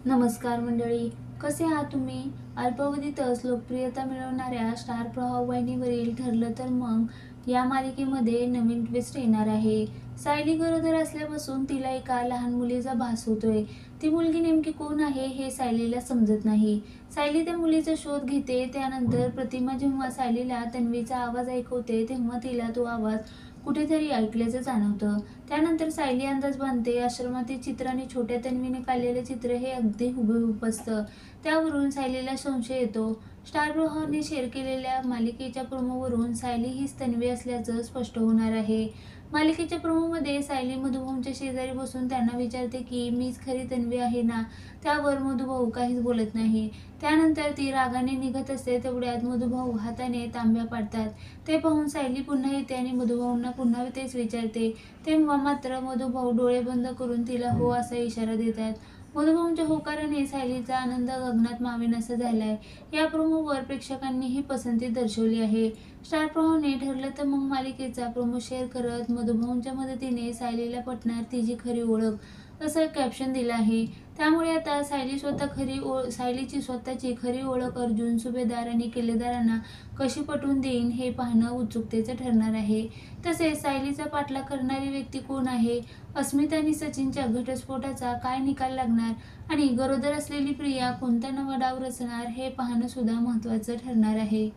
नमस्कार मंडळी, कसे आहात तुम्ही? अल्पावधीतच लोकप्रियता मिळवणाऱ्या स्टार प्रवाह वाहिनीवरील ठरलं तर मग या मालिकेमध्ये नवीन ट्विस्ट येणार आहे. सायली गरोदर असल्यापासून तिला एका लहान मुलीचा भास होतोय. ती मुलगी नेमकी कोण आहे हे सायलीला समजत नाही. सायली त्या मुलीचा शोध घेते. त्यानंतर प्रतिमा जेव्हा सायलीला तन्वीचा आवाज ऐकवते तेव्हा तिला तो आवाज कुठेतरी ऐकल्याचं जाणवतं. त्यानंतर सायली अंदाज बांधते आश्रमातील चित्र आणि छोट्या तन्वीने काढलेले चित्र हे अगदी हुबेहूब असतं. त्यावरून सायलीला संशय येतो. स्टार प्रवाहने शेअर केलेल्या मालिकेच्या प्रोमोवरून सायली हीच तन्वी असल्याचं स्पष्ट होणार आहे. मालिकेच्या प्रोमोमध्ये सायली मधुभाऊंच्या शेजारी बसून त्यांना विचारते की मीच खरी तन्वी आहे ना? त्यावर मधुभाऊ काहीच बोलत नाही. त्यानंतर ती रागाने निघत असते. तेवढ्यात मधुभाऊ हाताने तांब्या पाडतात. ते पाहून सायली पुन्हा येते आणि मधुभाऊंना पुन्हा तेच विचारते. तेव्हा मात्र मधुभाऊ डोळे बंद करून तिला हो असा इशारा देतात. मधुभाऊंच्या होकाराने सायलीचा आनंद गगनात मावेनासा झालाय. या प्रोमोवर प्रेक्षकांनीही पसंती दर्शवली आहे. स्टार प्रवाहने ठरलं तर मग मालिकेचा प्रोमो शेअर करत मधुभाऊंच्या मदतीने सायलीला पटणार तिची खरी ओळख असं कॅप्शन दिलं आहे. त्यामुळे आता सायलीची स्वतःची खरी ओळख अर्जुन, सुभेदार आणि किल्लेदारांना कशी पटवून देईन हे पाहणं उत्सुकतेचं ठरणार आहे. तसेच सायलीचा पाठलाग करणारी व्यक्ती कोण आहे? अस्मिता आणि सचिनच्या घटस्फोटाचा काय निकाल लागणार? आणि गरोदर असलेली प्रिया कोणता नवा डाव रचणार हे पाहणं सुद्धा महत्त्वाचं ठरणार आहे.